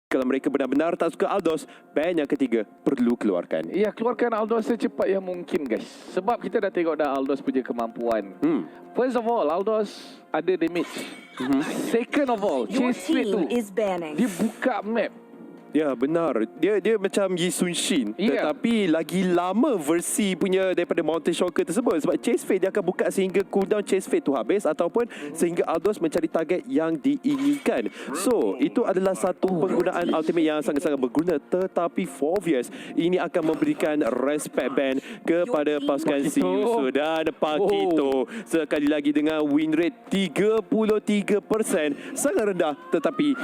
Kalau mereka benar-benar tak suka Aldous, ban yang ketiga perlu keluarkan. Ya, keluarkan Aldous secepat yang mungkin, guys. Sebab kita dah tengok dah Aldous punya kemampuan. First of all, Aldous ada damage. Second of all, Your chase rate tu, team is banning. dia buka map. Ya, benar. Dia macam Yi Sun Shin. Ya. Tetapi lagi lama versi punya daripada Mountain Shocker tersebut. Sebab chase fade dia akan buka sehingga cooldown chase fade tu habis. Ataupun sehingga Aldous mencari target yang diinginkan. So, itu adalah satu penggunaan ultimate yang sangat-sangat berguna. Tetapi for obvious, ini akan memberikan respect ban kepada pasukan Siusu. Dan Pakito sekali lagi dengan win rate 33%. Sangat rendah. Tetapi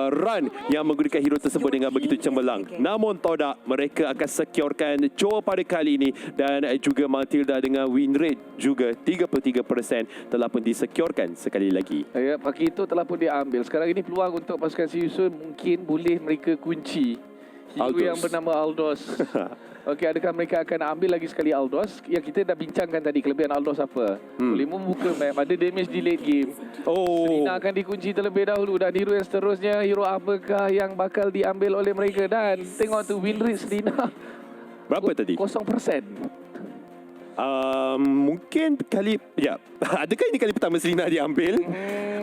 run yang menggunakan hero tersebut dengan begitu cemerlang. Namun Todak, mereka akan securekan Cho pada kali ini. Dan juga Matilda dengan win rate juga 33% telah pun disecurekan sekali lagi. Ya, Pakito telah pun diambil. Sekarang ini peluang untuk pasukan Siusun mungkin boleh mereka kunci hero Aldous yang bernama Aldous. Okey, adakah mereka akan ambil lagi sekali Aldous? Yang kita dah bincangkan tadi, kelebihan Aldous apa? Boleh membuka map, ada damage di late game. Selina akan dikunci terlebih dahulu. Dan hero yang seterusnya, hero apakah yang bakal diambil oleh mereka? Dan tengok tu win rate Selina Berapa tadi? 0%. Mungkin kali adakah ini kali pertama Selina diambil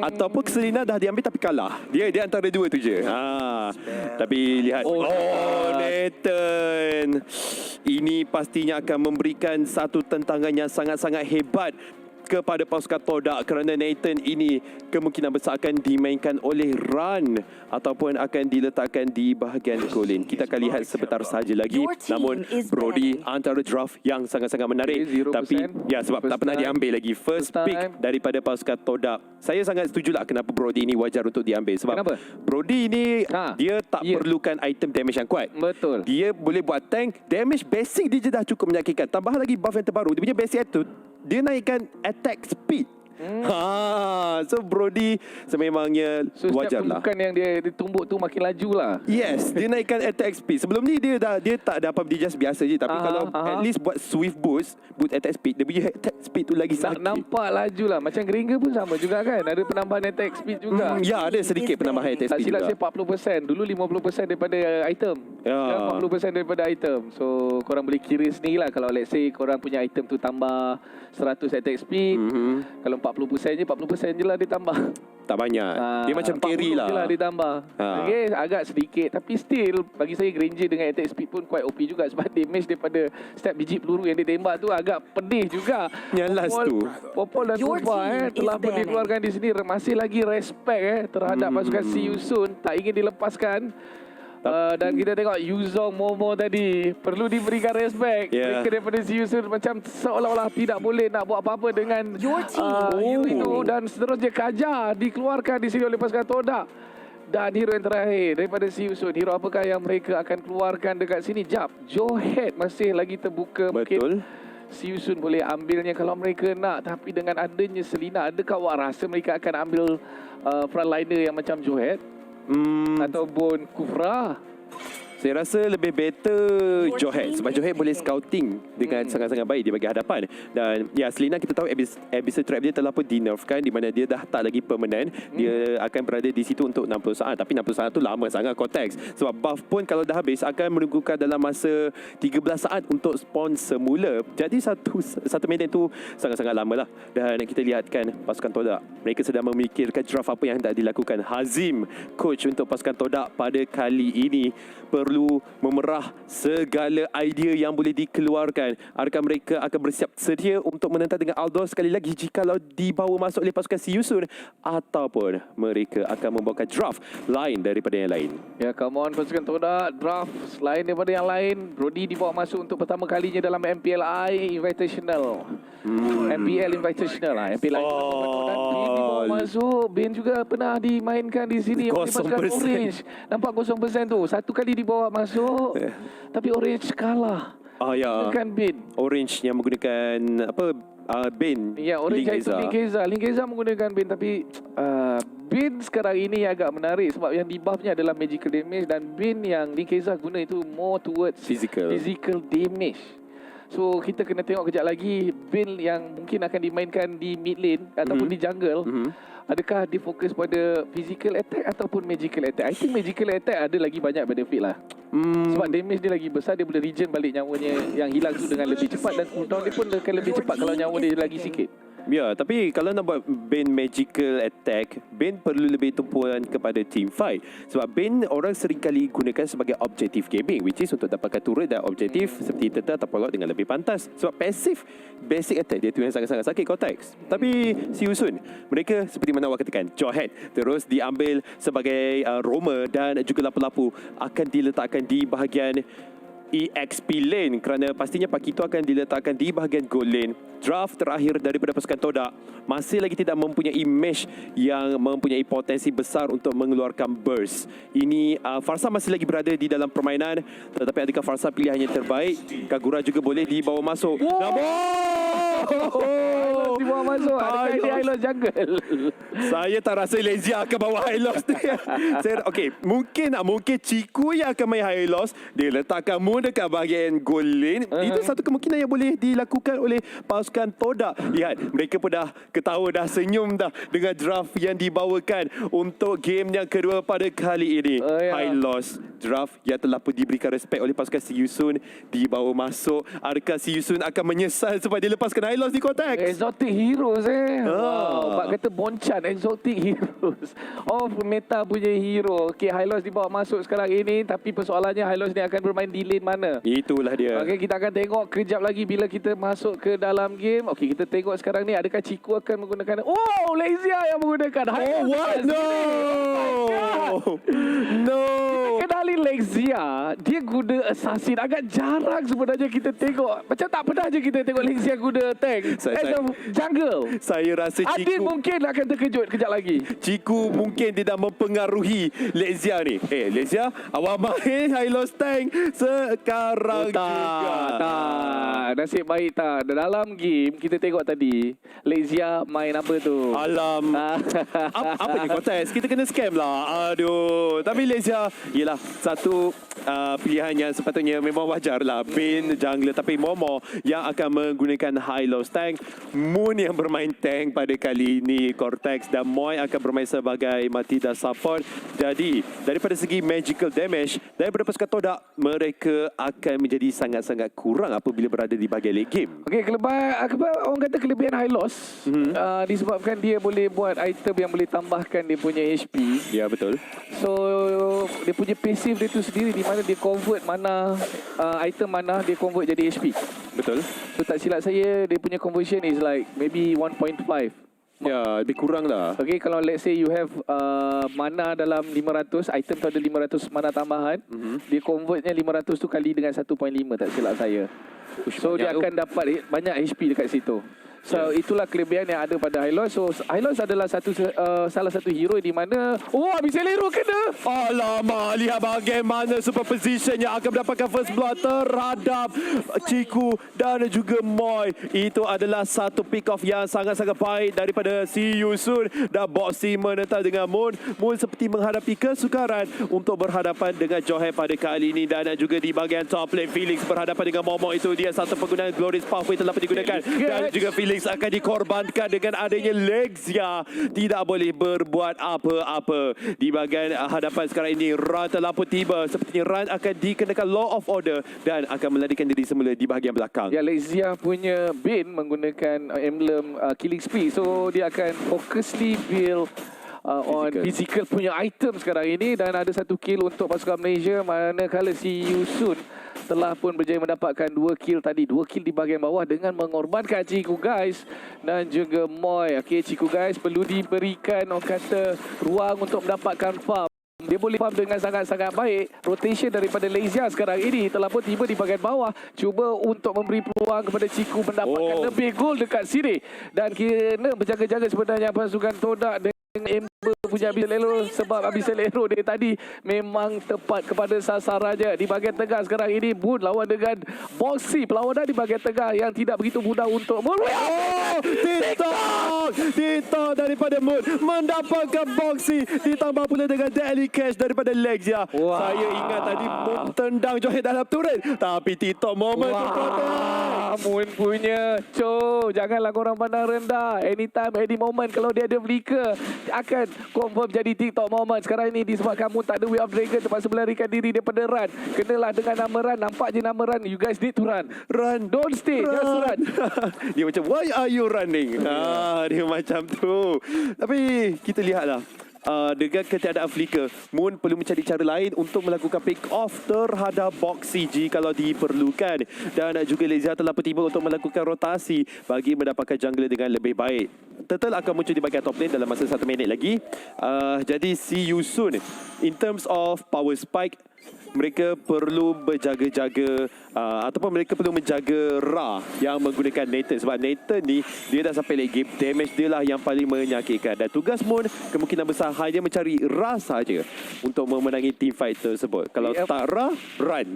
ataupun Selina dah diambil tapi kalah. Dia antara dua tu je. Tapi lihat Nathan. Ini pastinya akan memberikan satu tentangan yang sangat-sangat hebat kepada pasukan Todak kerana Nathan ini kemungkinan besar akan dimainkan oleh Ran ataupun akan diletakkan di bahagian Colin. Kita akan lihat sebentar sahaja lagi. Namun Brody antara draft yang sangat-sangat menarik. Tapi ya, sebab tak pernah diambil lagi. First pick daripada pasukan Todak. Saya sangat setujulah kenapa Brody ini wajar untuk diambil. Sebab kenapa? Brody ini dia tak perlukan item damage yang kuat. Betul. Dia boleh buat tank. Damage basic dia je dah cukup menyakitkan. Tambah lagi buff yang terbaru. Dia punya basic attitude, dia naikkan attack speed. So Brody sememangnya wajar lah. Bukan yang dia ditumbuk tu makin laju lah. Yes, dia naikkan attack speed. Sebelum ni dia tak ada apa, dia just biasa je. Tapi kalau at least buat swift boost attack speed, dia punya attack speed tu lagi sakit. Nampak laju lah. Macam Gringa pun sama juga kan. Ada penambahan attack speed juga. Ya, ada sedikit penambahan attack Tak speed silap juga. saya 40%. Dulu 50% daripada item. Ya. 40% daripada item. So korang boleh kira sendiri lah. Kalau let's say korang punya item tu tambah 100 attack speed. Kalau 40% je, 40% je lah dia tambah. Tak banyak. Dia macam carry lah. je lah dia tambah. Okay, agak sedikit. Tapi still, bagi saya Granger dengan attack speed pun quite OP juga. Sebab damage daripada setiap biji peluru yang dia tembak tu agak pedih juga. Yang last tu. Popol dan Tufa telah pun dikeluarkan di sini. Masih lagi respect terhadap pasukan Siusun. Tak ingin dilepaskan. Dan kita tengok Yuzong Momo tadi perlu diberikan respect. Mereka daripada Siusun macam seolah-olah tidak boleh nak buat apa-apa dengan hero itu. Dan seterusnya Kaja dikeluarkan di sini oleh pasukan Todak. Dan hero yang terakhir daripada Siusun, hero apakah yang mereka akan keluarkan dekat sini? Jap, Johead masih lagi terbuka. Betul. Siusun boleh ambilnya kalau mereka nak. Tapi dengan adanya Selina, adakah awak rasa mereka akan ambil frontliner yang macam Johead? Ataupun Kufra? Saya rasa lebih better Johead. Sebab Johead boleh scouting dengan sangat-sangat baik di bahagian hadapan. Dan ya, Selina kita tahu Abyssal Trap dia telah pun di-nerfkan, di mana dia dah tak lagi permanent. Dia akan berada di situ untuk 60 saat. Tapi 60 saat tu lama sangat konteks. Sebab buff pun kalau dah habis akan menunggukan dalam masa 13 saat untuk spawn semula. Jadi satu minit tu sangat-sangat lama lah. Dan kita lihatkan pasukan Todak, mereka sedang memikirkan draft apa yang hendak dilakukan. Hazim, coach untuk pasukan Todak pada kali ini, perlu memerah segala idea yang boleh dikeluarkan. Adakah mereka akan bersiap sedia untuk menentang dengan Aldous sekali lagi jikalau dibawa masuk oleh pasukan Siusun, ataupun mereka akan membawakan draft lain daripada yang lain? Ya, come on pasukan Todak, draft lain daripada yang lain. Brody dibawa masuk untuk pertama kalinya dalam MPLI Invitational. MPL Invitational lah. MPL Bin dibawa masuk. Bin juga pernah dimainkan di sini oleh pasukan Orange. Nampak 0% tu. Satu kali dibawa masuk, tapi Orange kalah. Dengan Bin. Orange yang menggunakan Bin. Ya, Orange itu Linkeza menggunakan Bin. Tapi Bin sekarang ini agak menarik sebab yang debuffnya adalah magical damage. Dan Bin yang Linkeza guna itu more towards physical damage. So kita kena tengok kejap lagi Bin yang mungkin akan dimainkan di mid lane ataupun di jungle. Adakah dia fokus pada physical attack ataupun magical attack? I think magical attack ada lagi banyak benefit lah. Sebab damage dia lagi besar, dia boleh regen balik nyawanya yang hilang tu dengan lebih cepat, dan cooldown dia pun akan lebih cepat kalau nyawa dia lagi sikit. Ya, tapi kalau nak buat Bane magical attack, Bane perlu lebih tumpuan kepada team fight. Sebab Bane orang seringkali gunakan sebagai objektif gaming, which is untuk dapatkan turret dan objektif seperti Turtle atau Pollock dengan lebih pantas. Sebab pasif basic attack dia tu yang sangat-sangat sakit Cortex. Tapi si Yusun, mereka seperti mana awak katakan, Jawhead terus diambil sebagai roamer dan juga lapu-lapu akan diletakkan di bahagian EXP lane kerana pastinya Pakito akan diletakkan di bahagian gold lane. Draft terakhir daripada pasukan Todak masih lagi tidak mempunyai mesh yang mempunyai potensi besar untuk mengeluarkan burst. Ini Farsa masih lagi berada di dalam permainan, tetapi adakah Farsa pilihan yang terbaik? Kagura juga boleh dibawa masuk. Dibawa masuk. Adakah ini Hylos jungle? Saya tak rasa Lazy akan bawa Hylos ni. Mungkin Ciku yang akan main Hylos. Dia letakkan Moon dekat bahagian gold lane. Itu satu kemungkinan yang boleh dilakukan oleh pasukan Todak. Lihat, mereka pun dah ketawa, dah senyum dah dengan draft yang dibawakan untuk game yang kedua pada kali ini. Hylos, draft yang telah pun diberikan respect oleh pasukan Si Yusun dibawa masuk. Adakah Si Yusun akan menyesal sebab dia lepaskan Hylos di kotak? Exotic heroes Wow, Mak kata boncan exotic heroes. Meta punya hero. Okay, Hylos dibawa masuk sekarang ini, tapi persoalannya Hylos ni akan bermain di lane mana? Itulah dia. Okay, kita akan tengok kejap lagi bila kita masuk ke dalam game. Okay, kita tengok sekarang ni adakah Ciku akan menggunakan Lazia yang menggunakan what? No! No! Kenali Lazia, dia guna assassin. Agak jarang sebenarnya kita tengok. Macam tak pernah je kita tengok Lazia guna tank as a jungle. Saya rasa Ciku Adin mungkin akan terkejut kejap lagi. Ciku mungkin tidak mempengaruhi Lazia ni. Lazia, awak main Hylos tank sekarang juga. Tak. Nasib baik tak. Dalam game kita tengok tadi, Lazia main apa tu? Alam. Apa ni Cortex? Kita kena scam lah. Aduh. Tapi Lazia ialah satu pilihan yang sepatutnya memang wajar lah. Bane jungler, tapi Momo yang akan menggunakan Hylos tank. Moon yang bermain tank pada kali ini Cortex, dan Moy akan bermain sebagai Matida support. Jadi daripada segi magical damage daripada pasukan Todak, mereka akan menjadi sangat-sangat kurang apabila berada di bahagian late game. Okey, orang kata kelebihan Hylos disebabkan dia boleh buat item yang boleh tambahkan dia punya HP. Ya, betul. So dia punya passive dia tu sendiri, di mana dia convert mana item mana dia convert jadi HP. Betul. So tak silap saya, dia punya conversion is like maybe 1.5. Ya, lebih kurang lah. Okay, kalau let's say you have mana dalam 500, item tu ada 500 mana tambahan, dia convertnya 500 tu kali dengan 1.5, tak silap saya. So dia akan dapat banyak HP dekat situ. So itulah kelebihan yang ada pada Hylos. So Hylos adalah salah satu hero di mana habis Celero kena. Alamak, lihat bagaimana super position yang akan mendapatkan first blood terhadap Ciku dan juga Moy. Itu adalah satu pick off yang sangat-sangat baik daripada Si Yusun, dan Boxy menentang dengan Moon. Moon seperti menghadapi kesukaran untuk berhadapan dengan Jawhead pada kali ini, dan juga di bahagian top lane Felix berhadapan dengan Momo. Itu dia satu penggunaan Glorious Pathway telah pun digunakan, dan juga Felix akan dikorbankan dengan adanya Lazia. Tidak boleh berbuat apa-apa di bahagian hadapan sekarang ini. Ran telah pun tiba. Sepertinya Ran akan dikenakan Law of Order dan akan melarikan diri semula di bahagian belakang. Ya, Lazia punya Bane menggunakan emblem Killing Spree. So dia akan fokusly build on physical punya item sekarang ini, dan ada satu kill untuk pasukan Malaysia, manakala Si Yusun telah pun berjaya mendapatkan 2 kill tadi. 2 kill di bahagian bawah dengan mengorbankan Ciku guys dan juga Moy. Okey, Ciku guys perlu diberikan orang kata ruang untuk mendapatkan farm. Dia boleh farm dengan sangat-sangat baik. Rotation daripada Lazia sekarang ini telah pun tiba di bahagian bawah, cuba untuk memberi peluang kepada Ciku mendapatkan lebih gol dekat sini, dan kena berjaga-jaga sebenarnya pasukan Todak dengan punya Abyssal Arrow sebab Abyssal Arrow dia tadi memang tepat kepada sasarannya. Di bahagian tengah sekarang ini Moon lawan dengan Boxy, perlawanan di bahagian tengah yang tidak begitu mudah untuk Moon. TikTok daripada Moon mendapatkan Boxy ditambah pula dengan Daily Cash daripada Lexia. Saya ingat tadi Moon tendang Johet dalam turret, tapi TikTok moment tu protes. Moon punya janganlah korang pandang rendah. Anytime, any moment kalau dia ada flicker akan confirm jadi TikTok moment. Sekarang ini disebabkan Moon tak ada Way of Dragon, terpaksa melarikan diri daripada run. Kenalah dengan nama run. Nampak je nama run. You guys need to run. Run. Don't stay. Just run. Dia macam, why are you running? Dia macam tu. Tapi kita lihatlah. Dengan ketiadaan flicker, Moon perlu mencari cara lain untuk melakukan pick off terhadap Boxy kalau diperlukan. Dan juga Lexia telah bertiba untuk melakukan rotasi bagi mendapatkan jungler dengan lebih baik. Turtle akan muncul di bahagian top lane dalam masa 1 minit lagi. Jadi see you soon. In terms of power spike, mereka perlu berjaga-jaga ataupun mereka perlu menjaga Ra yang menggunakan Nathan. Sebab Nathan ni dia dah sampai late game, damage dia lah yang paling menyakitkan. Dan tugas Moon kemungkinan besar hanya mencari Ra saja untuk memenangi team fight tersebut. Kalau tak Ra, run.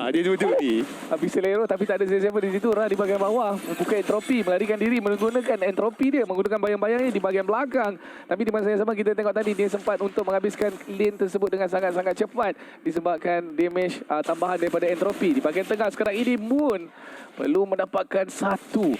Dia dua-dua ni. Abyssal Arrow tapi tak ada siapa di situ. Ra di bahagian bawah membuka entropi, melarikan diri menggunakan entropi dia, menggunakan bayang-bayangnya di bahagian belakang. Tapi di masa yang sama kita tengok tadi dia sempat untuk menghabiskan lane tersebut dengan sangat-sangat cepat disebabkan damage tambahan daripada entropi. Di bahagian tengah sekarang ini Moon perlu mendapatkan satu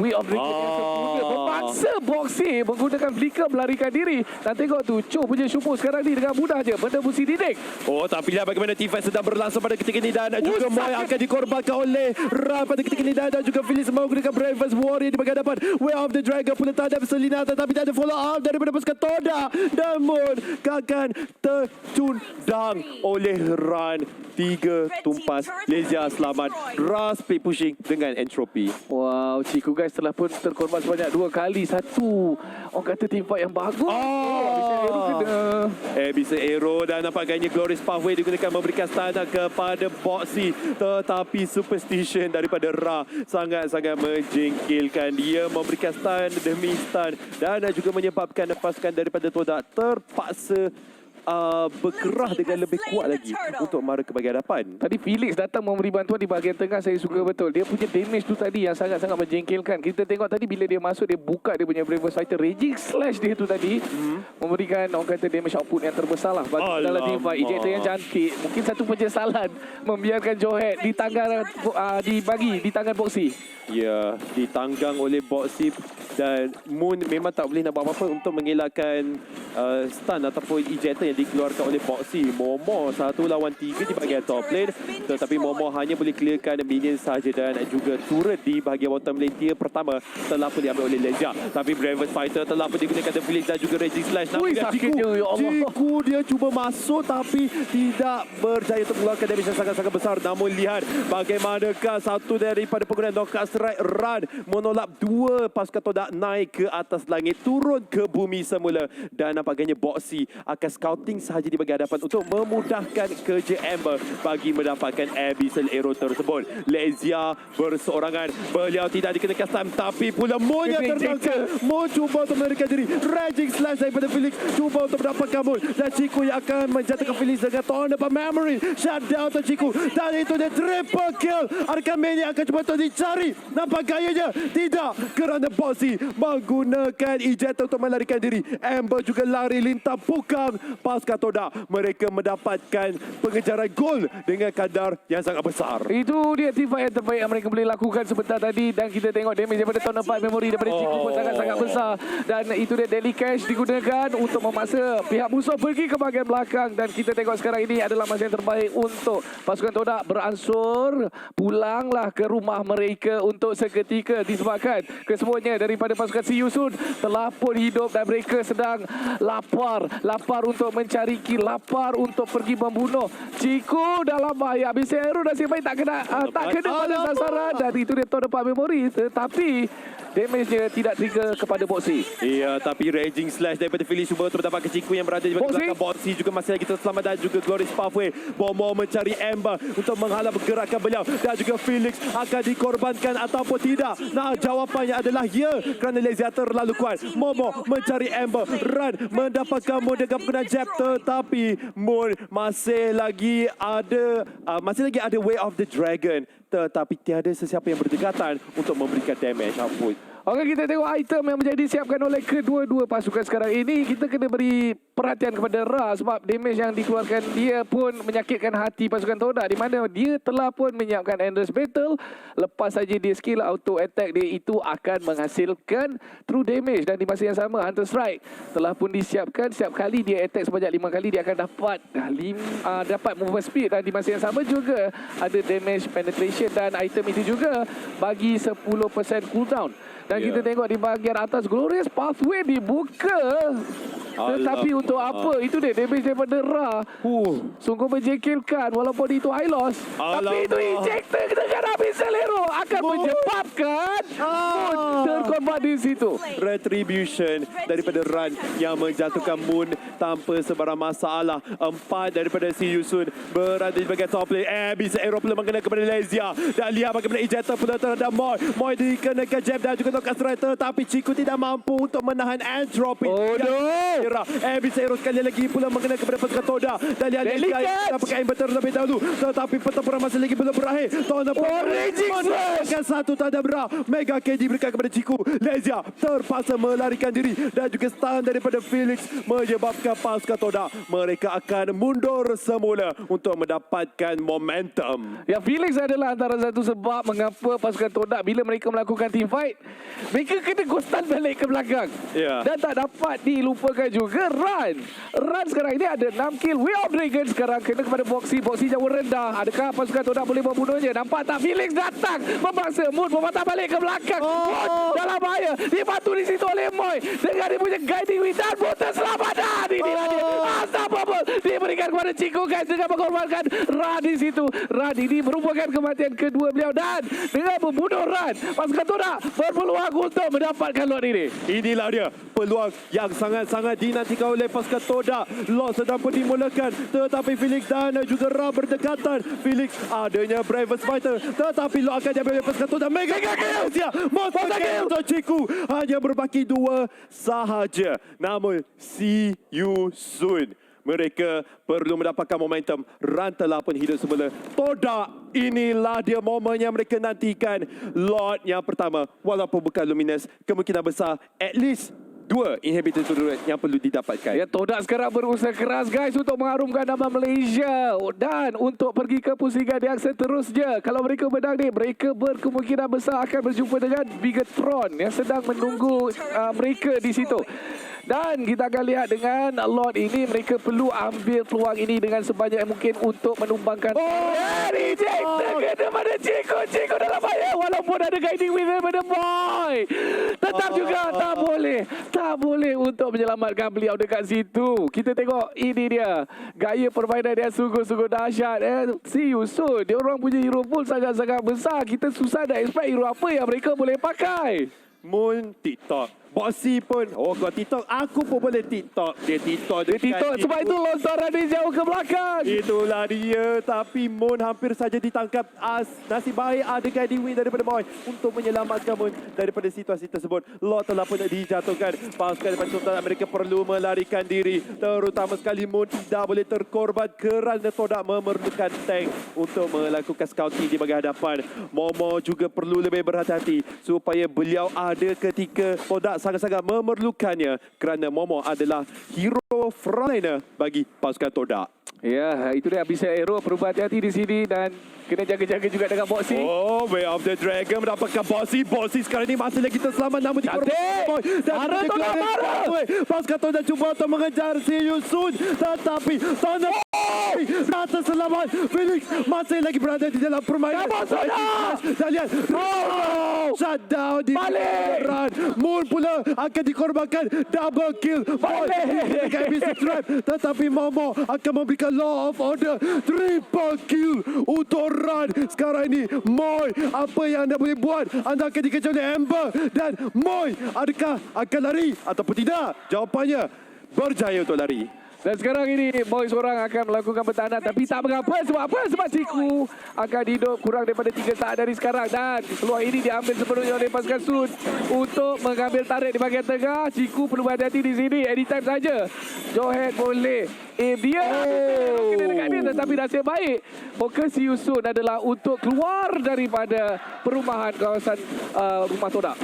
Way of Dragon yang sempurna. Memaksa Boxy menggunakan flicker melarikan diri. Dan tengok tu Cho punya Shumo sekarang ni dengan mudah je menembus dinding. Tapi lihat bagaimana team fight sedang berlangsung pada ketika ini. Dan juga Moy akan dikorbankan oleh Ra pada ketika ini. Dan juga Phyllis menggunakan Brave vs Warrior di bahagian depan. Way of the Dragon pula terhadap Selena, tetapi tak ada follow up daripada pasukan Toda. Dan Moon akan tercundang oleh Run. 3 tumpas. Lexia selamat. Ra split pushing dengan entropy. Wow, Ciku guys telah pun terkorban sebanyak 2 kali. Satu, orang kata team fight yang bagus. Abyssal Arrow kena. Abyssal Arrow dan nampaknya Glorious Pathway digunakan memberikan stun kepada Boxy. Tetapi Superstition daripada Ra sangat-sangat menjengkelkan. Dia memberikan stun demi stun dan juga menyebabkan pasukan daripada Toda terpaksa berkerah dengan lebih kuat lagi untuk mara ke bahagian hadapan. Tadi Felix datang memberi bantuan di bahagian tengah, saya suka betul. Dia punya damage tu tadi yang sangat-sangat menjengkelkan. Kita tengok tadi bila dia masuk, dia buka dia punya Brave Fighter. Raging Slash dia tu tadi memberikan orang kata damage output yang terbesar lah bagi dalam team fight. Ejector yang cantik. Mungkin satu penyesalan membiarkan Johet di tangan dibagi di tangan Boxy. Ya, ditanggang oleh Boxy dan Moon memang tak boleh nak buat apa-apa untuk mengelakkan stun ataupun ejector yang dikeluarkan oleh Boxy. Momo 1 lawan 3 di bahagian top lane, tetapi Momo hanya boleh clearkan minion saja dan juga turret di bahagian bottom lane tier pertama telah pun diambil oleh Lexia. Tapi Brave Fighter telah pun digunakan The Felix dan juga Raging Slash. Ui, sakitnya, ya Allah. Ciku dia cuba masuk tapi tidak berjaya untuk mengeluarkan damage yang sangat-sangat besar. Namun lihat bagaimanakah satu daripada penggunaan knockout strike Run menolak 2 pasukan Toda naik ke atas langit, turun ke bumi semula. Dan nampaknya Boxy akan scouting sahaja di bahagian hadapan untuk memudahkan kerja Amber bagi mendapatkan Abyssal Arrow tersebut. Lexia berseorangan, beliau tidak dikenakan stun, tapi pula Moon yang terbangkan. Moon cuba untuk melarikan diri. Raging Slash daripada Felix cuba untuk mendapatkan Moon, dan Ciku yang akan menjatuhkan Felix dengan Tornado Memory. Shutdown untuk Ciku, dan itu dia triple kill. Arcamania akan cuba untuk dicari, nampak gayanya tidak, kerana Boxy menggunakan ejector untuk melarikan diri. Amber juga lari lintang pukang pasukan Toda. Mereka mendapatkan pengejaran gol dengan kadar yang sangat besar. Itu dia team fight yang terbaik yang mereka boleh lakukan sebentar tadi. Dan kita tengok damage daripada Tornado Memory daripada Ciku pun sangat-sangat besar. Dan itu dia Daily Cash digunakan untuk memaksa pihak musuh pergi ke bahagian belakang. Dan kita tengok sekarang ini adalah masa yang terbaik untuk pasukan Toda beransur pulanglah ke rumah mereka untuk seketika, disebabkan kesemuanya daripada pasukan See You Soon telah pun hidup dan mereka sedang lapar untuk mencari kill, lapar untuk pergi membunuh. Ciku dalam bahaya. Habis arrow nasib baik tak kena pada sasaran. Dan itu dia tahu dapat memori. Tetapi damage dia tidak trigger kepada Boxy. Ya, tapi Raging Slash daripada Felix cuba untuk dapat Ciku yang berada di belakang Boxy juga masih lagi terselamat dan juga Glorious Pathway. Momo mencari Ember untuk menghalang pergerakan beliau dan juga Felix akan dikorbankan ataupun tidak. Nah, jawapannya adalah ya, kerana Lezia terlalu kuat. Momo mencari Ember, Run mendapatkan Moon dengan penggunaan jab, tetapi Moon masih lagi ada Way of the Dragon, tetapi tiada sesiapa yang berdekatan untuk memberikan damage. Ampun. Okey, kita tengok item yang menjadi disiapkan oleh kedua-dua pasukan sekarang ini. Kita kena beri perhatian kepada Ra sebab damage yang dikeluarkan dia pun menyakitkan hati pasukan Todak, di mana dia telah pun menyiapkan Endless Battle. Lepas saja dia skill auto attack dia itu akan menghasilkan true damage, dan di masa yang sama Hunter Strike telah pun disiapkan. Setiap kali dia attack sebanyak 5 kali dia akan dapat movement speed, dan di masa yang sama juga ada damage penetration, dan item itu juga bagi 10% cooldown. Dan kita tengok di bahagian atas Glorious Pathway dibuka. Tetapi untuk apa? Itu dia damage daripada Ra. Sungguh menjengkelkan walaupun itu high loss. Tapi itu injector dengan Abyssal Hero akan menyebabkan Moon terkorban di situ. Retribution daripada Run yang menjatuhkan Moon tanpa sebarang masalah. 4 daripada si Yusun berada di bahagian top lane. Bisa Aero pula mengenai kepada Lezia. Dan lihat bagaimana injector pula terhadap Moy. Moy dikenakan jab dan juga knock strike, tetapi Ciku tidak mampu untuk menahan Entropy. Oh no! Bisa Aero sekali lagi pula mengenai kepada pasukan Todak. Dan lihat Lezia pakai inverter terlebih dahulu. Tetapi pertempuran masih lagi belum berakhir. Raging Slash! Satu tanda Ra. Mega K diberikan kepada Ciku. Lezia terpaksa melarikan diri dan juga stun daripada Felix menyebabkan pasukan Todak mereka akan mundur semula untuk mendapatkan momentum. Ya, Felix adalah antara satu sebab mengapa pasukan Todak bila mereka melakukan team fight, mereka kena ghostan balik ke belakang. Dan tak dapat dilupakan juga Run sekarang ini ada 6 kill. Way of Dragon sekarang kena kepada Boxy jauh rendah. Adakah pasukan Todak boleh membunuhnya? Nampak tak? Felix datang memaksa Moon mematah balik ke belakang. Moon dalam bahaya, dibantu di situ oleh Moy dengan dia punya guiding wing dan Moon terselamat. Dan inilah dia Unstoppable diberikan kepada Ciku guys dengan mengorbankan Ra di situ. Ra ini merupakan kematian kedua beliau, dan dengan membunuh Run pasukan Todak berpeluang untuk mendapatkan lot ini. Inilah dia peluang yang sangat-sangat dinantikan oleh pasukan Todak. Lot sedang pun dimulakan, tetapi Felix dan juga Ra berdekatan. Felix adanya Bravest Fighter, tetapi Lot akan diambil oleh pasukan Todak. Mega kill! Monster kill untuk Ciku. Hanya berbaki 2 sahaja. Namun see you soon. Mereka perlu mendapatkan momentum. Run telah pun hidup semula. Todak, inilah dia momen yang mereka nantikan. Lord yang pertama, walaupun bukan Luminous, kemungkinan besar at least 2 inhibitor turret yang perlu didapatkan. Ya, Todak sekarang berusaha keras guys untuk mengharumkan nama Malaysia dan untuk pergi ke pusingan yang seterusnya. Kalau mereka menang ni, mereka berkemungkinan besar akan berjumpa dengan Bigatron yang sedang menunggu mereka di situ. Dan kita akan lihat dengan Lord ini, mereka perlu ambil peluang ini dengan sebanyak mungkin untuk menumbangkan. Kena pada Ciku dalam bahaya walaupun ada guiding wing daripada Boy. Tetap juga tak boleh untuk menyelamatkan beliau dekat situ. Kita tengok ini dia, gaya permainan dia sungguh-sungguh dahsyat. See you soon. Dia orang punya hero pun sangat-sangat besar. Kita susah nak expect hero apa yang mereka boleh pakai. Moon TikTok. Bossy pun, kalau TikTok, aku pun boleh TikTok. Dia TikTok sebab itu lontaran dia jauh ke belakang. Itulah dia, tapi Moon hampir saja ditangkap. Nasib baik ada guiding wing daripada Boy untuk menyelamatkan Moon daripada situasi tersebut. Lot telah pun dijatuhkan. Pasukan daripada Sultan mereka perlu melarikan diri. Terutama sekali Moon tidak boleh terkorban kerana Todak memerlukan tank untuk melakukan scouting di bahagian hadapan. Momo juga perlu lebih berhati-hati supaya beliau ada ketika Todak sangat-sangat memerlukannya, kerana Momo adalah hero frontliner bagi pasukan Todak. Ya, itu dia Abyssal Hero. Perlu berhati-hati di sini dan kena jaga-jaga juga dengan Boxy. Way of the Dragon mendapatkan Boxy. Boxy sekarang ini masih lagi terselamat, namun cantik! Marah Todak, marah! Pasukan Todak cuba untuk mengejar si Yusun, tetapi Todak Rata selamat. Felix masih lagi berada di dalam permainan. Dan lihat. Shutdown di run. Moon pula akan dikorbankan. Double kill. Balik. ABC Trap. Tetapi Momo akan memberikan law of order. Triple kill untuk run. Sekarang ini Moy, apa yang anda boleh buat? Anda akan dikejar oleh Amber. Dan Moy, adakah akan lari ataupun tidak? Jawapannya berjaya untuk lari. Dan sekarang ini Moy seorang akan melakukan pertahanan, tapi tak mengapa. Sebab apa? Sebab Ciku akan hidup kurang daripada 3 saat dari sekarang. Dan peluang ini diambil sepenuhnya oleh pasukan Sun untuk mengambil tarik di bahagian tengah. Ciku perlu berhati-hati di sini. Anytime saja Johet boleh dia kena dekat dia, tetapi nasib baik fokus Yusun adalah untuk keluar daripada perumahan kawasan rumah Todak.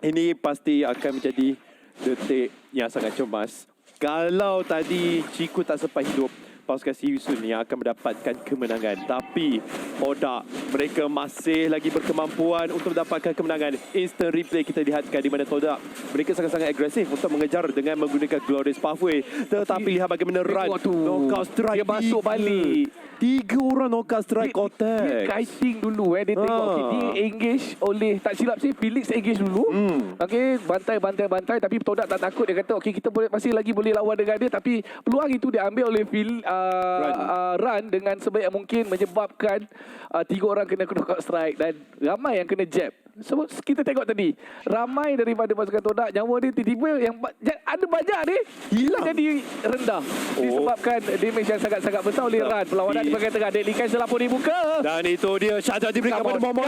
Ini pasti akan menjadi detik yang sangat cemas. Kalau tadi Ciku tak sempat hidup, pasukan Si Yusun yang akan mendapatkan kemenangan. Tapi Todak, mereka masih lagi berkemampuan untuk mendapatkan kemenangan. Instant replay kita lihatkan di mana Todak, mereka sangat-sangat agresif untuk mengejar dengan menggunakan Glorious Pathway. Tetapi lihat bagaimana run knockout strike. Dia masuk balik. 3 orang knockout strike kotak. Dia kiting dulu dia tengok dia engage oleh, tak silap saya Felix engage dulu. Okey, bantai tapi Todak tak takut. Dia kata okey, kita masih lagi boleh lawan dengan dia, tapi peluang itu dia ambil oleh run dengan sebaik mungkin, menyebabkan 3 orang kena knockout strike dan ramai yang kena jab. So, kita tengok tadi ramai daripada pasukan Todak, nyawa dia tiba-tiba yang ada banyak ni hilang jadi rendah disebabkan damage yang sangat-sangat besar oleh run. Perlawanan di bahagian tengah, Deadly Cash telah pun dibuka dan itu dia shutdown diberikan kepada Momo.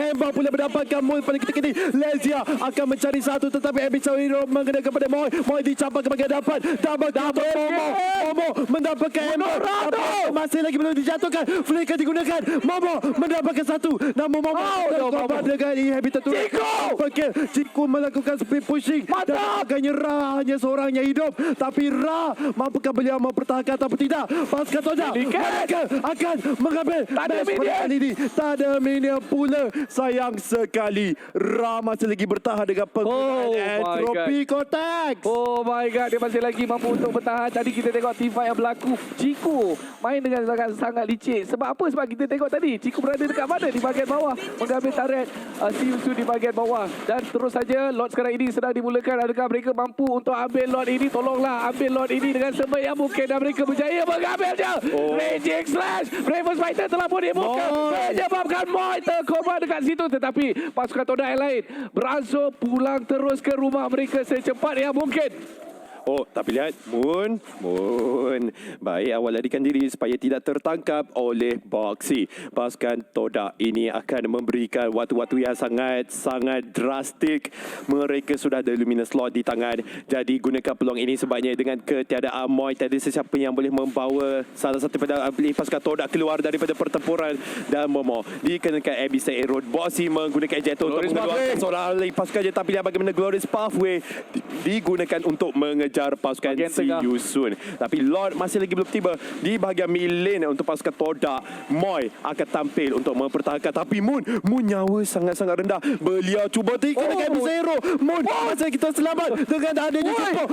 Ember pula mendapatkan Moy pada ketika ini. Lezia akan mencari satu, tetapi Abyssal Hero mengenai kepada Moy. Moy dicampak ke bahagian dapat. Double Momo mendapatkan Ember. Masih lagi belum dijatuhkan. Flicker digunakan. Momo mendapatkan satu. Namun Momo terkorban dengan habitat turun. Ciku melakukan speed pushing. Dan agaknya Ra hanya seorang yang hidup. Tapi Ra, mampukah beliau mempertahankan atau tidak? Pasukan Todak mereka akan mengambil match pada kali ini. Tak ada minion pula. Sayang sekali Ra masih lagi bertahan dengan penggunaan Entropy Cortex. Oh my god, dia masih lagi mampu untuk bertahan. Tadi kita tengok teamfight yang berlaku. Ciku main dengan sangat licik. Sebab apa? Sebab kita tengok tadi Ciku berada dekat mana? Di bahagian bawah, mengambil turret Si Yusun di bahagian bawah. Dan terus saja Lord sekarang ini sedang dimulakan. Adakah mereka mampu untuk ambil Lord ini? Tolonglah ambil Lord ini dengan sebaik yang mungkin. Dan mereka berjaya mengambilnya. Raging Slash, Bravest Fighter telah pun dibuka. Menyebabkan Moy terkorban dekat situ. Tetapi pasukan Todak yang lain beransur pulang terus ke rumah mereka secepat yang mungkin. Oh, tapi lihat Moon baik awal larikan diri supaya tidak tertangkap oleh Boxy. Pasukan Todak ini akan memberikan waktu-waktu yang sangat drastik. Mereka sudah ada Luminous Lord di tangan. Jadi gunakan peluang ini sebanyak dengan ketiadaan Moy. Tiada sesiapa yang boleh membawa salah satu pada pasukan Todak keluar daripada pertempuran. Dan Momo dikenakan Abyssal Arrow. Boxy menggunakan Ejector untuk mengeluarkan seorang lagi pasukan je. Tapi lihat bagaimana Glorious Pathway digunakan untuk mengejar pasukan Si Yusun. Tapi Lord masih lagi belum tiba di bahagian mid lane untuk pasukan Todak. Moy akan tampil untuk mempertahankan, tapi Moon nyawa sangat-sangat rendah. Beliau cuba tinggal dengan Abyssal Hero. Moon masih kita selamat dengan adanya support.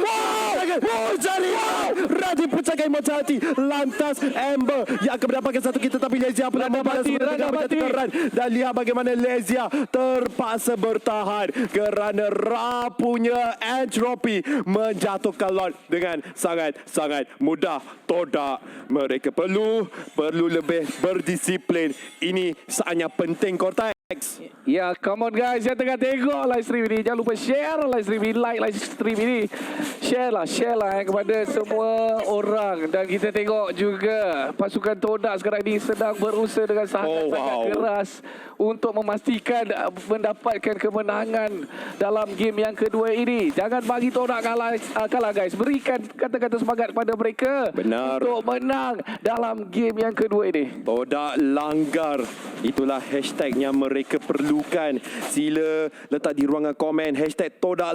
Cari Radhi pecahkan immortality. Lantas Amber yang akan mendapatkan satu kita, tapi Lezia pula membalas run. Dan lihat bagaimana Lezia terpaksa bertahan kerana Ra punya entropy menjatuhkan Lord dengan sangat mudah. Todak mereka perlu lebih berdisiplin. Ini saatnya penting Cortex. Ya, come on guys yang tengah tengok live stream ini, jangan lupa share live stream ini, like live stream ini, share lah kepada semua orang. Dan kita tengok juga pasukan Todak sekarang ini sedang berusaha dengan sangat keras untuk memastikan mendapatkan kemenangan dalam game yang kedua ini. Jangan bagi Todak kalah guys, berikan kata-kata semangat kepada mereka. Benar. Untuk menang dalam game yang kedua ini. Todak langgar, itulah hashtag yang mereka perlukan. Sila letak di ruangan komen hashtag Todak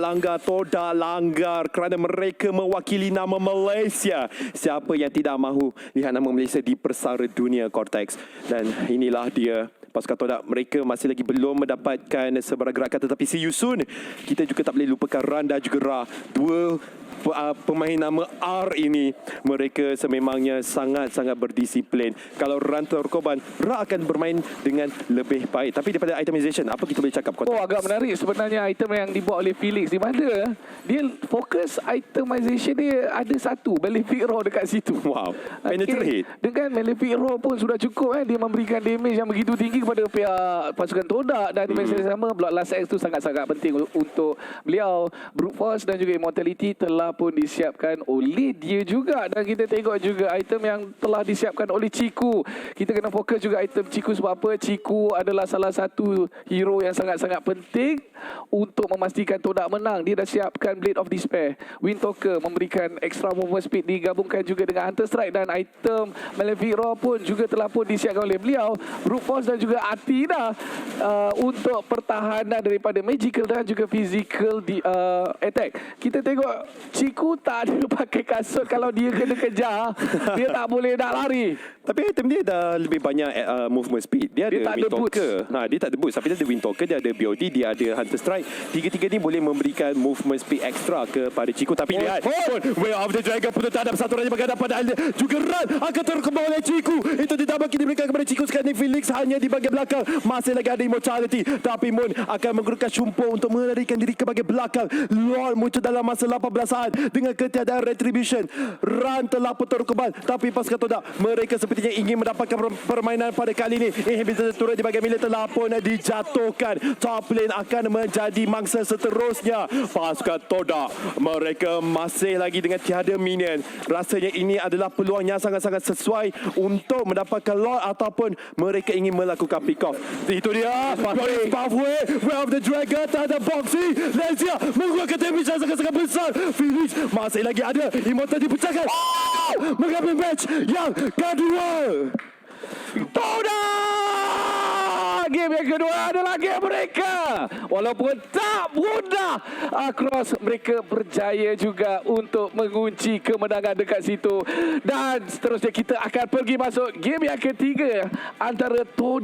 langgar kerana mereka mewakili nama Malaysia. Siapa yang tidak mahu lihat nama Malaysia di persara dunia Cortex. Dan inilah dia pasukan Todak mereka masih lagi belum mendapatkan sebarang gerakan, tetapi see you soon. Kita juga tak boleh lupakan Ran dan juga Ra. Dua pemain nama R ini, mereka sememangnya sangat-sangat berdisiplin. Kalau Ran terkorban, Ra akan bermain dengan lebih baik. Tapi daripada itemization, apa kita boleh cakap? Oh, agak menarik sebenarnya item yang dibuat oleh Felix, di mana dia fokus itemization dia ada satu, Malefic Roar dekat situ. Wow, penetrate. Dengan Malefic Roar pun sudah cukup dia memberikan damage yang begitu tinggi kepada pihak pasukan Todak, dan di masa yang sama Bloodlust X tu sangat-sangat penting untuk beliau. Brute Force dan juga Immortality telah pun disiapkan oleh dia juga, dan kita tengok juga item yang telah disiapkan oleh Ciku. Kita kena fokus juga item Ciku, sebab apa? Ciku adalah salah satu hero yang sangat-sangat penting untuk memastikan Todak menang. Dia dah siapkan Blade of Despair, Wind Talker memberikan extra movement speed, digabungkan juga dengan Hunter Strike, dan item Malefic Roar pun juga telah pun disiapkan oleh beliau. Brute Force dan juga Athena untuk pertahanan daripada magical dan juga physical attack. Kita tengok Ciku tak ada pakai kasut. Kalau dia kena kejar, dia tak boleh nak lari. Tapi item dia dah lebih banyak movement speed. Dia ada tak Wind ada Talker. Dia tak ada boots, tapi dia ada Wind Talker, dia ada BOD, dia ada Hunter Strike. Tiga-tiga ni boleh memberikan movement speed extra kepada Ciku. Tapi lihat, Way of the Dragon pun terhadap satu raja berhadapan dan juga Ran akan terkembang oleh Ciku. Itu ditambah kini diberikan kepada Ciku. Sekarang ni Felix hanya di bahagian belakang. Masih lagi ada Immortality, tapi Moon akan menggunakan Shumpo untuk melarikan diri ke bahagian belakang. Lord muncul dalam masa 18 saat dengan ketiadaan Retribution. Ran telah pun terkembang, tapi pasukan Todak mereka sepertinya ingin mendapatkan permainan pada kali ini. Inhibitor turret di bahagian middle telah pun dijatuhkan. Top lane akan menjadi mangsa seterusnya. Pasukan Todak mereka masih lagi dengan tiada minion. Rasanya ini adalah peluang yang sangat-sangat sesuai untuk mendapatkan Lord, ataupun mereka ingin melakukan pick off. Itu dia pathway Way of the Dragon terhadap Boxy. Lezia menggunakan damage yang sangat-sangat besar. Felix masih lagi ada Immortal dipecahkan. Mengambil match yang kedua. Todak! Game yang kedua adalah game mereka. Walaupun tak mudah, Cross mereka berjaya juga untuk mengunci kemenangan dekat situ. Dan seterusnya kita akan pergi masuk game yang ketiga antara Todak